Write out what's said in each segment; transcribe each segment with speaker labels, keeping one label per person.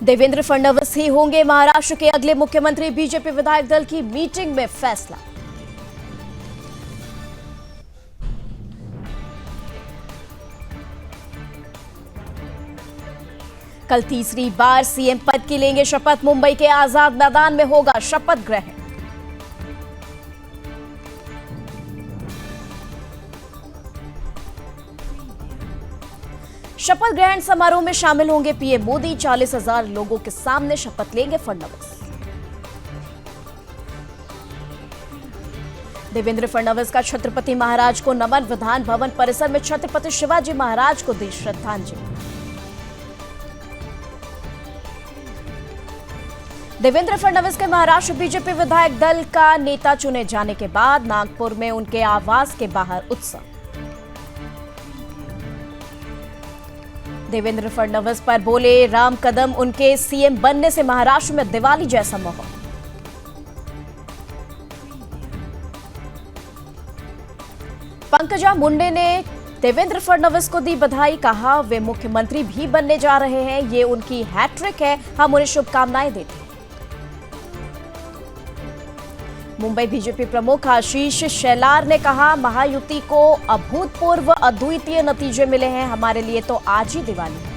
Speaker 1: देवेंद्र फडणवीस ही होंगे महाराष्ट्र के अगले मुख्यमंत्री, बीजेपी विधायक दल की मीटिंग में फैसला। कल तीसरी बार सीएम पद की लेंगे शपथ, मुंबई के आजाद मैदान में होगा शपथ ग्रहण। शपथ ग्रहण समारोह में शामिल होंगे पीएम मोदी, 40,000 लोगों के सामने शपथ लेंगे फडणवीस। देवेंद्र फडणवीस का छत्रपति महाराज को नमन, विधान भवन परिसर में छत्रपति शिवाजी महाराज को दी श्रद्धांजलि। देवेंद्र फडणवीस के महाराष्ट्र बीजेपी विधायक दल का नेता चुने जाने के बाद नागपुर में उनके आवास के बाहर उत्सव। देवेंद्र फडणवीस पर बोले राम कदम, उनके सीएम बनने से महाराष्ट्र में दिवाली जैसा माहौल। पंकजा मुंडे ने देवेंद्र फडणवीस को दी बधाई, कहा वे मुख्यमंत्री भी बनने जा रहे हैं, ये उनकी हैट्रिक है, हम उन्हें शुभकामनाएं देते हैं। मुंबई बीजेपी प्रमुख आशीष शेलार ने कहा महायुति को अभूतपूर्व अद्वितीय नतीजे मिले हैं, हमारे लिए तो आज ही दिवाली है।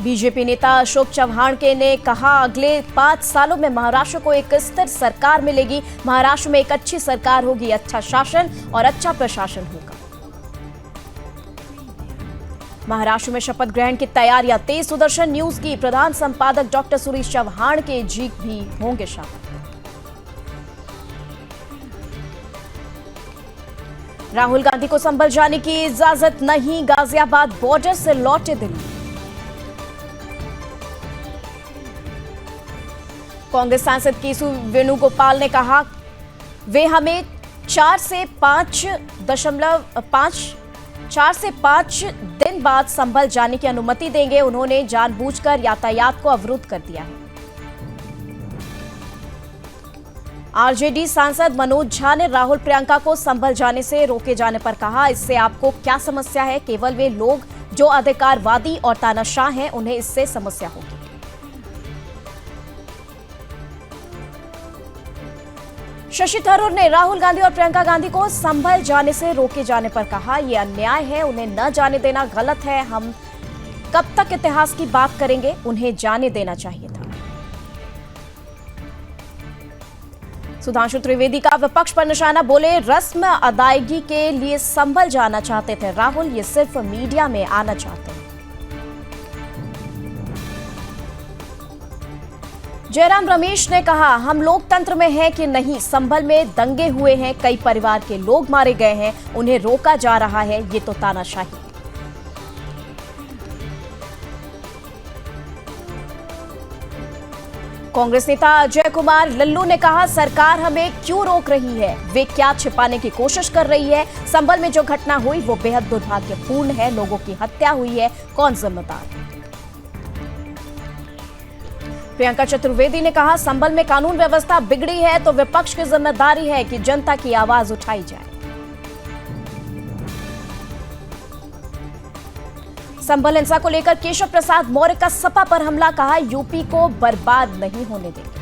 Speaker 1: बीजेपी नेता अशोक चव्हाण के ने कहा अगले 5 सालों में महाराष्ट्र को एक स्थिर सरकार मिलेगी, महाराष्ट्र में एक अच्छी सरकार होगी, अच्छा शासन और अच्छा प्रशासन होगा। महाराष्ट्र में शपथ ग्रहण की तैयारियां तेज, सुदर्शन न्यूज की प्रधान संपादक डॉक्टर सुरेश चव्हाण के जी भी होंगे शामिल। राहुल गांधी को संभल जाने की इजाजत नहीं, गाजियाबाद बॉर्डर से लौटे दिल्ली। कांग्रेस सांसद केशु वेणुगोपाल ने कहा वे हमें 4 से 5 दिन बाद संभल जाने की अनुमति देंगे, उन्होंने जानबूझकर यातायात को अवरुद्ध कर दिया है। आरजेडी सांसद मनोज झा ने राहुल प्रियंका को संभल जाने से रोके जाने पर कहा इससे आपको क्या समस्या है, केवल वे लोग जो अधिकारवादी और तानाशाह हैं उन्हें इससे समस्या होगी। शशि थरूर ने राहुल गांधी और प्रियंका गांधी को संभल जाने से रोके जाने पर कहा यह अन्याय है, उन्हें न जाने देना गलत है, हम कब तक इतिहास की बात करेंगे, उन्हें जाने देना चाहिए था। सुधांशु त्रिवेदी का विपक्ष पर निशाना, बोले रस्म अदायगी के लिए संभल जाना चाहते थे राहुल, ये सिर्फ मीडिया में आना चाहते हैं। जयराम रमेश ने कहा हम लोकतंत्र में हैं कि नहीं, संभल में दंगे हुए हैं, कई परिवार के लोग मारे गए हैं, उन्हें रोका जा रहा है, ये तो तानाशाही है। कांग्रेस नेता अजय कुमार लल्लू ने कहा सरकार हमें क्यों रोक रही है, वे क्या छिपाने की कोशिश कर रही है, संभल में जो घटना हुई वो बेहद दुर्भाग्यपूर्ण है, लोगों की हत्या हुई है, कौन जिम्मेदार है। प्रियंका चतुर्वेदी ने कहा संभल में कानून व्यवस्था बिगड़ी है तो विपक्ष की जिम्मेदारी है कि जनता की आवाज उठाई जाए। संभल हिंसा को लेकर केशव प्रसाद मौर्य का सपा पर हमला, कहा यूपी को बर्बाद नहीं होने देंगे।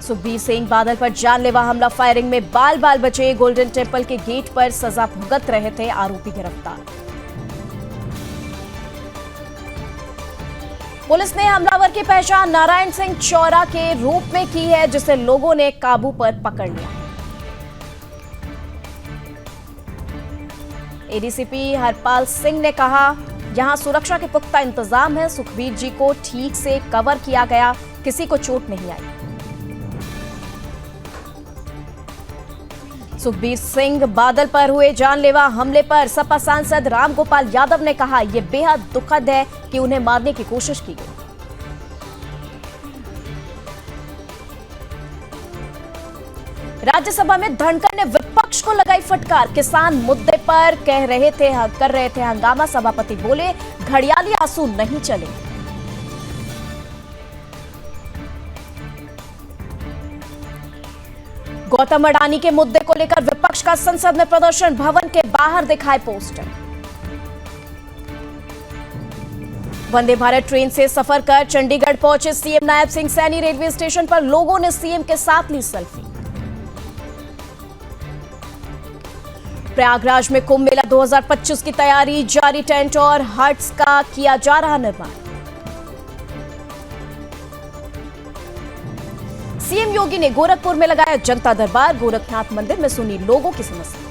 Speaker 1: सुखबीर सिंह बादल पर जानलेवा हमला, फायरिंग में बाल बाल बचे, गोल्डन टेम्पल के गेट पर सजा भुगत रहे थे आरोपी गिरफ्तार। पुलिस ने हमलावर की पहचान नारायण सिंह चौरा के रूप में की है, जिसे लोगों ने काबू पर पकड़ लिया। एडीसीपी हरपाल सिंह ने कहा यहां सुरक्षा के पुख्ता इंतजाम है, सुखबीर जी को ठीक से कवर किया गया, किसी को चोट नहीं आई। सुखबीर सिंह बादल पर हुए जानलेवा हमले पर सपा सांसद रामगोपाल यादव ने कहा यह बेहद दुखद है कि उन्हें मारने की कोशिश की गई। राज्यसभा में धनखड़ ने विपक्ष को लगाई फटकार, किसान मुद्दे पर कर रहे थे हंगामा, सभापति बोले घड़ियाली आंसू नहीं चले। गौतम अडानी के मुद्दे को लेकर विपक्ष का संसद में प्रदर्शन, भवन के बाहर दिखाए पोस्टर। वंदे भारत ट्रेन से सफर कर चंडीगढ़ पहुंचे CM Nayab Singh Saini, railway station पर लोगों ने सीएम के साथ ली सेल्फी। प्रयागराज में कुंभ मेला 2025 की तैयारी जारी, टेंट और हट्स का किया जा रहा निर्माण। सीएम योगी ने गोरखपुर में लगाया जनता दरबार, गोरखनाथ मंदिर में सुनी लोगों की समस्या।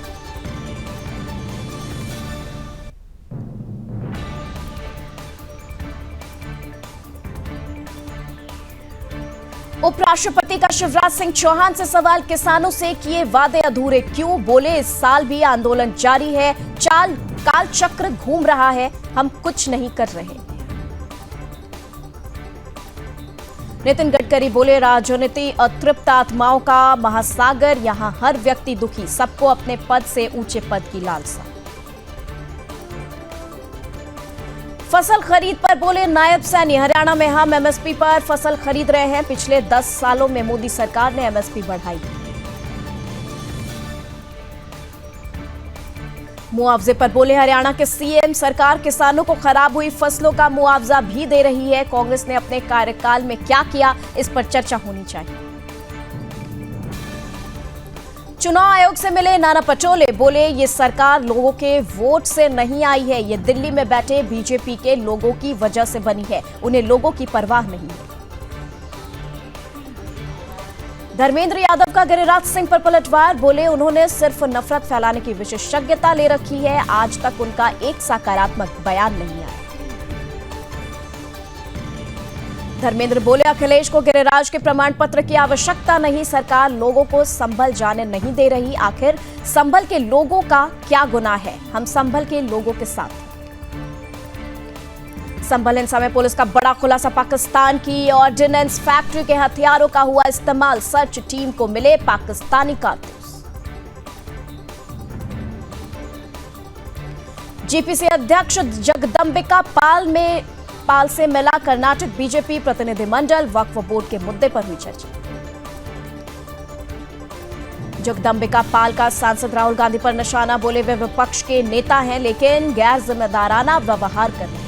Speaker 1: उपराष्ट्रपति का शिवराज सिंह चौहान से सवाल, किसानों से किए वादे अधूरे क्यों, बोले इस साल भी आंदोलन जारी है, काल चक्र घूम रहा है, हम कुछ नहीं कर रहे। नितिन गडकरी बोले राजनीति अतृप्त आत्माओं का महासागर, यहां हर व्यक्ति दुखी, सबको अपने पद से ऊंचे पद की लालसा। फसल खरीद पर बोले नायब सैनी, हरियाणा में हम एमएसपी पर फसल खरीद रहे हैं, पिछले 10 सालों में मोदी सरकार ने एमएसपी बढ़ाई। मुआवजे पर बोले हरियाणा के सीएम, सरकार किसानों को खराब हुई फसलों का मुआवजा भी दे रही है, कांग्रेस ने अपने कार्यकाल में क्या किया, इस पर चर्चा होनी चाहिए। चुनाव आयोग से मिले नाना पटोले, बोले ये सरकार लोगों के वोट से नहीं आई है, ये दिल्ली में बैठे बीजेपी के लोगों की वजह से बनी है, उन्हें लोगों की परवाह नहीं है। धर्मेंद्र यादव का गिरिराज सिंह पर पलटवार, बोले उन्होंने सिर्फ नफरत फैलाने की विशेषज्ञता ले रखी है, आज तक उनका एक सकारात्मक बयान नहीं आया। धर्मेंद्र बोले अखिलेश को गिरिराज के प्रमाण पत्र की आवश्यकता नहीं, सरकार लोगों को संभल जाने नहीं दे रही, आखिर संभल के लोगों का क्या गुनाह है, हम संभल के लोगों के साथ हैं। संभल हिंसा में पुलिस का बड़ा खुलासा, पाकिस्तान की ऑर्डिनेंस फैक्ट्री के हथियारों का हुआ इस्तेमाल, सर्च टीम को मिले पाकिस्तानी कारतूस। जीपीसी अध्यक्ष जगदंबिका पाल से मिला कर्नाटक बीजेपी प्रतिनिधिमंडल, वक्फ बोर्ड के मुद्दे पर हुई चर्चा। जगदंबिका पाल का सांसद राहुल गांधी पर निशाना, बोले वे विपक्ष के नेता हैं लेकिन गैर जिम्मेदाराना व्यवहार कर रहे हैं।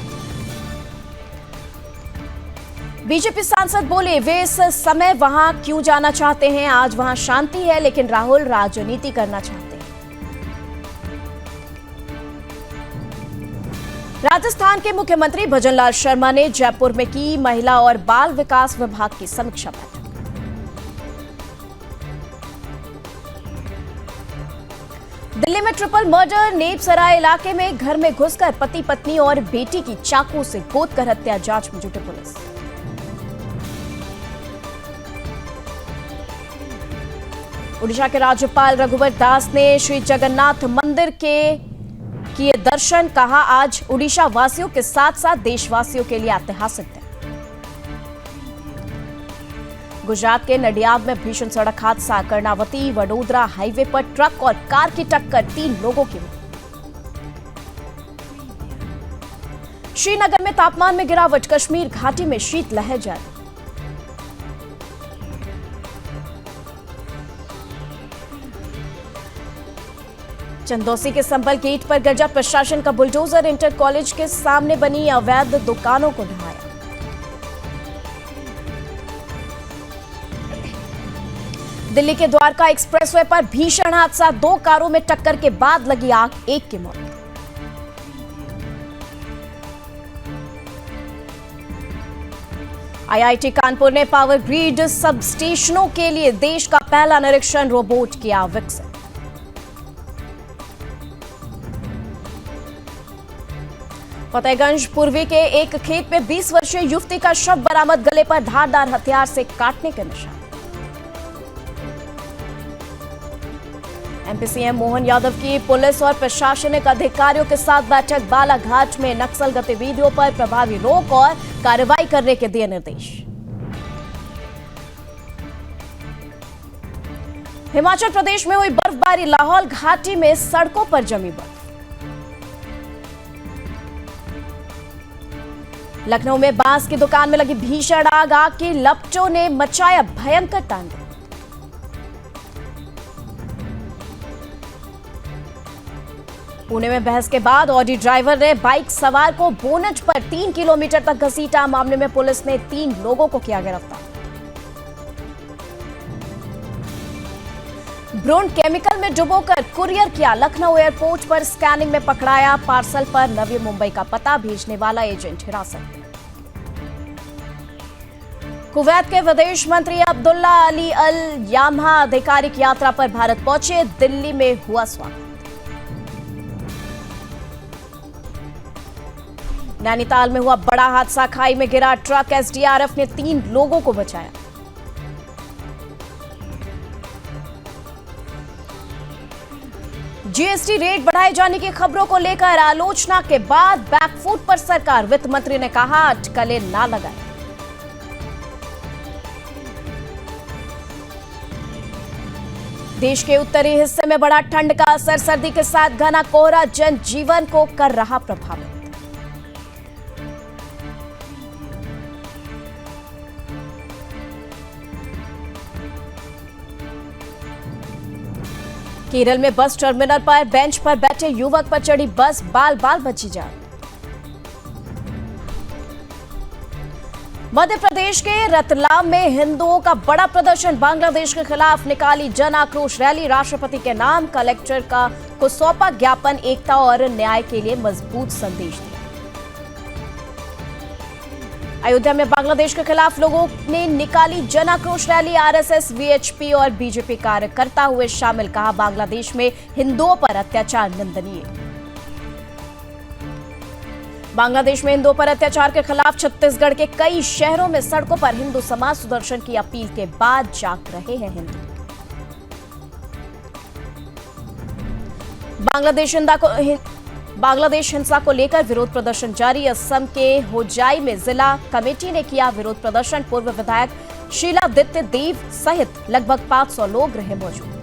Speaker 1: बीजेपी सांसद बोले वे इस समय वहां क्यों जाना चाहते हैं, आज वहां शांति है लेकिन राहुल राजनीति करना चाहते हैं। राजस्थान के मुख्यमंत्री भजनलाल शर्मा ने जयपुर में की महिला और बाल विकास विभाग की समीक्षा बैठक। दिल्ली में ट्रिपल मर्डर, नेपसराय इलाके में घर में घुसकर पति पत्नी और बेटी की चाकू से गोद कर हत्या, जांच में जुटी पुलिस। उड़ीसा के राज्यपाल रघुवर दास ने श्री जगन्नाथ मंदिर के किए दर्शन, कहा आज उड़ीसा वासियों के साथ साथ देशवासियों के लिए ऐतिहासिक दिन। गुजरात के नडियाद में भीषण सड़क हादसा, कर्णावती वडोदरा हाईवे पर ट्रक और कार की टक्कर, 3 लोगों की मौत। श्रीनगर में तापमान में गिरावट, कश्मीर घाटी में शीतलहर जारी। चंदौसी के संभल गेट पर गरजा, प्रशासन का बुलडोजर, इंटर कॉलेज के सामने बनी अवैध दुकानों को ढहाया। दिल्ली के द्वारका एक्सप्रेसवे पर भीषण हादसा, 2 कारों में टक्कर के बाद लगी आग, 1 की मौत। आईआईटी कानपुर ने पावर ग्रिड सब स्टेशनों के लिए देश का पहला निरीक्षण रोबोट किया विकसित। फतेहगंज पूर्वी के एक खेत में 20 वर्षीय युवती का शव बरामद, गले पर धारदार हथियार से काटने के निशान। एमपी सीएम मोहन यादव की पुलिस और प्रशासनिक अधिकारियों के साथ बैठक, बालाघाट में नक्सल गतिविधियों पर प्रभावी रोक और कार्रवाई करने के दिए निर्देश। हिमाचल प्रदेश में हुई बर्फबारी, लाहौल घाटी में सड़कों पर जमी बर्फ। लखनऊ में बांस की दुकान में लगी भीषण आग, आग की लपटों ने मचाया भयंकर तांडव। पुणे में बहस के बाद ऑडी ड्राइवर ने बाइक सवार को बोनट पर 3 किलोमीटर तक घसीटा। मामले में पुलिस ने 3 लोगों को किया गिरफ्तार। भ्रूण केमिकल में डुबोकर कुरियर किया। लखनऊ एयरपोर्ट पर स्कैनिंग में पकड़ाया। पार्सल पर नवी मुंबई का पता भेजने वाला एजेंट हिरासत में। कुवैत के विदेश मंत्री अब्दुल्ला अली अल यामा आधिकारिक यात्रा पर भारत पहुंचे। दिल्ली में हुआ स्वागत। नैनीताल में हुआ बड़ा हादसा। खाई में गिरा ट्रक। एसडीआरएफ ने 3 लोगों को बचाया। जीएसटी रेट बढ़ाए जाने की खबरों को लेकर आलोचना के बाद बैकफुट पर सरकार। वित्त मंत्री ने कहा अटकलें ना लगाएं। देश के उत्तरी हिस्से में बढ़ा ठंड का असर। सर्दी के साथ घना कोहरा जनजीवन को कर रहा प्रभावित। केरल में बस टर्मिनल पर बेंच पर बैठे युवक पर चढ़ी बस। बाल बाल बची जान। मध्य प्रदेश के रतलाम में हिंदुओं का बड़ा प्रदर्शन। बांग्लादेश के खिलाफ निकाली जन आक्रोश रैली। राष्ट्रपति के नाम कलेक्टर को सौंपा ज्ञापन। एकता और न्याय के लिए मजबूत संदेश दिया। अयोध्या में बांग्लादेश के खिलाफ लोगों ने निकाली जन आक्रोश रैली। आरएसएस, वीएचपी और बीजेपी कार्यकर्ता हुए शामिल। कहा बांग्लादेश में हिंदुओं पर अत्याचार निंदनीय। बांग्लादेश में हिंदुओं पर अत्याचार के खिलाफ छत्तीसगढ़ के कई शहरों में सड़कों पर हिंदू समाज सुदर्शन की अपील के बाद जाग रहे हैं हिंदू। बांग्लादेश हिंसा को लेकर विरोध प्रदर्शन जारी। असम के होजाई में जिला कमेटी ने किया विरोध प्रदर्शन। पूर्व विधायक शीलादित्य देव सहित लगभग 500 लोग रहे मौजूद।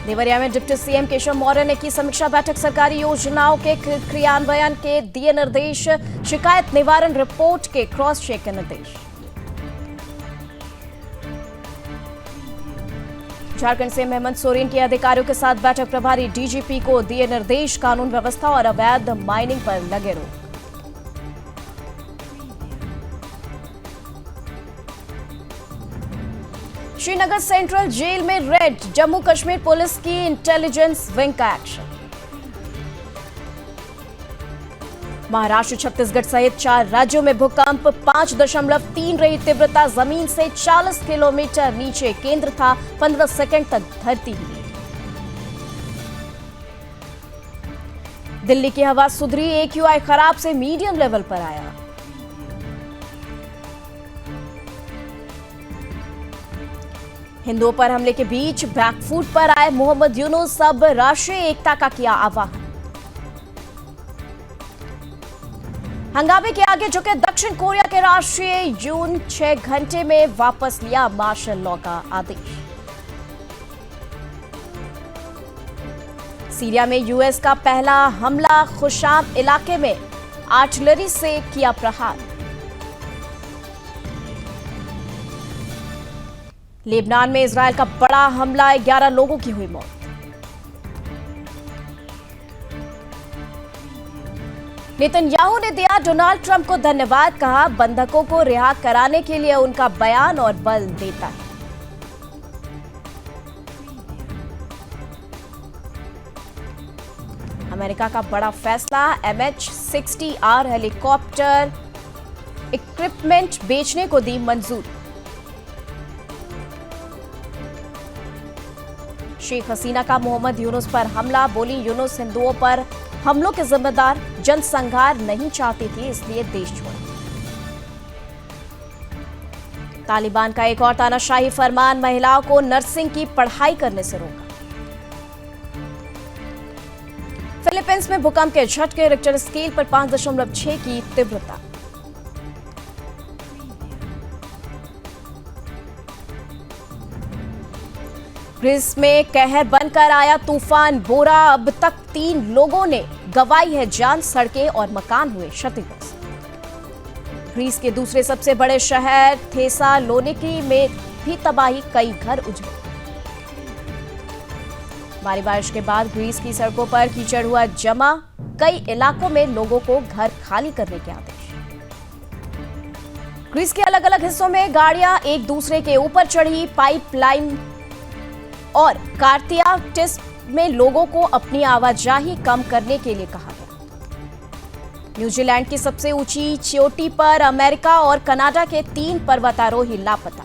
Speaker 1: देवरिया में डिप्टी सीएम केशव मौर्य ने की समीक्षा बैठक। सरकारी योजनाओं के क्रियान्वयन के दिए निर्देश। शिकायत निवारण रिपोर्ट के क्रॉस चेक के निर्देश। झारखंड से हेमंत सोरेन की अधिकारियों के साथ बैठक। प्रभारी डीजीपी को दिए निर्देश। कानून व्यवस्था और अवैध माइनिंग पर लगे रोक। श्रीनगर सेंट्रल जेल में रेड। जम्मू कश्मीर पुलिस की इंटेलिजेंस विंग का एक्शन। महाराष्ट्र, छत्तीसगढ़ सहित 4 राज्यों में भूकंप। 5.3 रही तीव्रता। जमीन से 40 किलोमीटर नीचे केंद्र था। 15 सेकंड तक धरती हिली। दिल्ली की हवा सुधरी। एक्यूआई खराब से मीडियम लेवल पर आया। हिंदुओं पर हमले के बीच बैकफुट पर आए मोहम्मद यूनुस। सब राष्ट्रीय एकता का किया आह्वान। हंगामे के आगे झुके दक्षिण कोरिया के राष्ट्रीय यून। 6 घंटे में वापस लिया मार्शल लॉ का आदेश। सीरिया में यूएस का पहला हमला। खुशाम इलाके में आर्टिलरी से किया प्रहार। लेबनान में इजरायल का बड़ा हमला। 11 लोगों की हुई मौत। नेतन्याहू ने दिया डोनाल्ड ट्रंप को धन्यवाद। कहा बंधकों को रिहा कराने के लिए उनका बयान और बल देता है। अमेरिका का बड़ा फैसला। MH-60R हेलीकॉप्टर इक्विपमेंट बेचने को दी मंजूरी। शेख हसीना का मोहम्मद यूनुस पर हमला। बोली यूनुस हिंदुओं पर हमलों के जिम्मेदार। जनसंहार नहीं चाहती थी इसलिए देश छोड़ा। तालिबान का एक और तानाशाही फरमान। महिलाओं को नर्सिंग की पढ़ाई करने से रोका। फिलीपींस में भूकंप के झटके। रिक्टर स्केल पर 5.6 की तीव्रता। ग्रीस में कहर बनकर आया तूफान बोरा। अब तक 3 लोगों ने गंवाई है जान। सड़कें और मकान हुए क्षतिग्रस्त। ग्रीस के दूसरे सबसे बड़े शहर थेसालोनिकी में भी तबाही। कई घर उजड़े। भारी बारिश के बाद ग्रीस की सड़कों पर कीचड़ हुआ जमा, कई इलाकों में लोगों को घर खाली करने के आदेश। ग्रीस के अलग अलग हिस्सों में गाड़ियां एक दूसरे के ऊपर चढ़ी, पाइपलाइन और कार्टियाटिस में लोगों को अपनी आवाजाही कम करने के लिए कहा गया। न्यूजीलैंड की सबसे ऊंची चोटी पर अमेरिका और कनाडा के 3 पर्वतारोही लापता।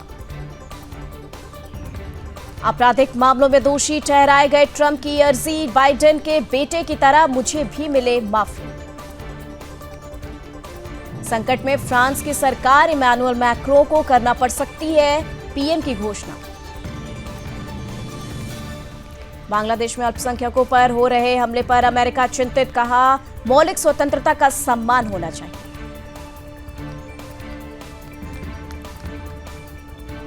Speaker 1: आपराधिक मामलों में दोषी ठहराए गए ट्रंप की अर्जी, बाइडेन के बेटे की तरह मुझे भी मिले माफी। संकट में फ्रांस की सरकार, इमैनुअल मैक्रों को करना पड़ सकती है पीएम की घोषणा। बांग्लादेश में अल्पसंख्यकों पर हो रहे हमले पर अमेरिका चिंतित, कहा मौलिक स्वतंत्रता का सम्मान होना चाहिए।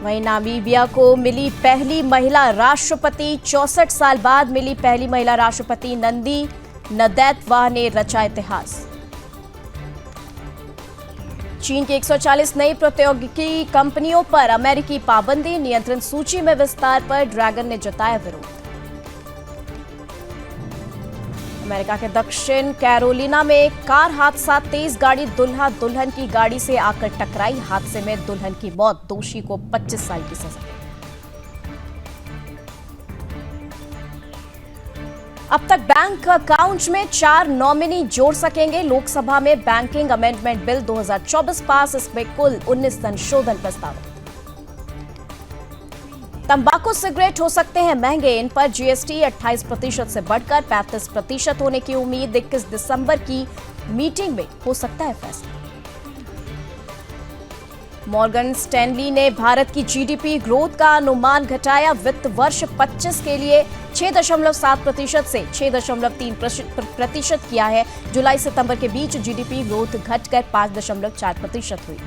Speaker 1: वहीं नामीबिया को मिली पहली महिला राष्ट्रपति, 64 साल बाद मिली पहली महिला राष्ट्रपति नंदी नदैतवा ने रचा इतिहास। चीन की 140 नई प्रौद्योगिकी कंपनियों पर अमेरिकी पाबंदी, नियंत्रण सूची में विस्तार पर ड्रैगन ने जताया विरोध। अमेरिका के दक्षिण कैरोलिना में कार हादसा, तेज गाड़ी दुल्हा दुल्हन की गाड़ी से आकर टकराई, हादसे में दुल्हन की मौत, दोषी को 25 साल की सजा। अब तक बैंक अकाउंट में 4 नॉमिनी जोड़ सकेंगे। लोकसभा में बैंकिंग अमेंडमेंट बिल 2024 पास, इसमें कुल 19 संशोधन प्रस्ताव। तंबाकू सिगरेट हो सकते हैं महंगे, इन पर जीएसटी 28% से बढ़कर 35% होने की उम्मीद। 21 दिसंबर की मीटिंग में हो सकता है फैसला। मॉर्गन स्टैनली ने भारत की जीडीपी ग्रोथ का अनुमान घटाया, वित्त वर्ष 25 के लिए 6.7% से 6.3% किया है। जुलाई सितंबर के बीच जीडीपी ग्रोथ घटकर 5.4% हुई।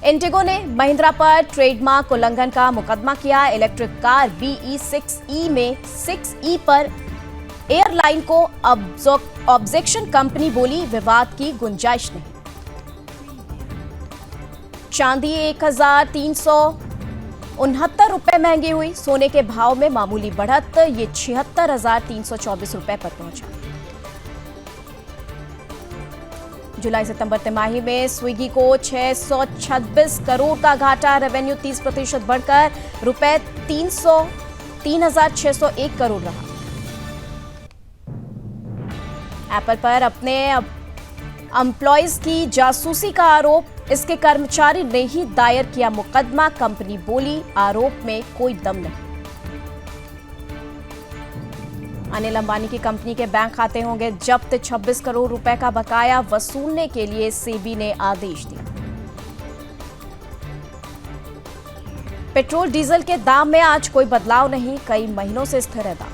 Speaker 1: इंडिगो ने महिंद्रा पर ट्रेडमार्क उल्लंघन का मुकदमा किया। इलेक्ट्रिक कार BE6E में 6E पर एयरलाइन को ऑब्जेक्शन, कंपनी बोली विवाद की गुंजाइश नहीं। चांदी 1,369 रुपए महंगी हुई, सोने के भाव में मामूली बढ़त, ये 76,324 रुपए पर पहुंचा। जुलाई सितंबर तिमाही में स्विगी को 626 करोड़ का घाटा, रेवेन्यू 30% बढ़कर रुपए 3,601 करोड़ रहा। एप्पल पर अपने एम्प्लॉइज की जासूसी का आरोप, इसके कर्मचारी ने ही दायर किया मुकदमा, कंपनी बोली आरोप में कोई दम नहीं। अनिल अंबानी की कंपनी के बैंक खाते होंगे जब्त, 26 करोड़ रुपए का बकाया वसूलने के लिए सेबी ने आदेश दिया। पेट्रोल डीजल के दाम में आज कोई बदलाव नहीं, कई महीनों से स्थिर है दाम।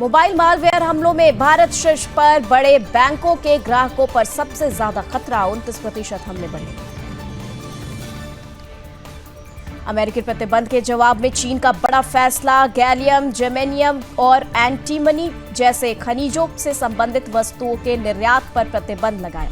Speaker 1: मोबाइल मालवेयर हमलों में भारत शीर्ष पर, बड़े बैंकों के ग्राहकों पर सबसे ज्यादा खतरा, 29% हमले बढ़े। अमेरिकी प्रतिबंध के जवाब में चीन का बड़ा फैसला, गैलियम, जर्मेनियम और एंटीमनी जैसे खनिजों से संबंधित वस्तुओं के निर्यात पर प्रतिबंध लगाया।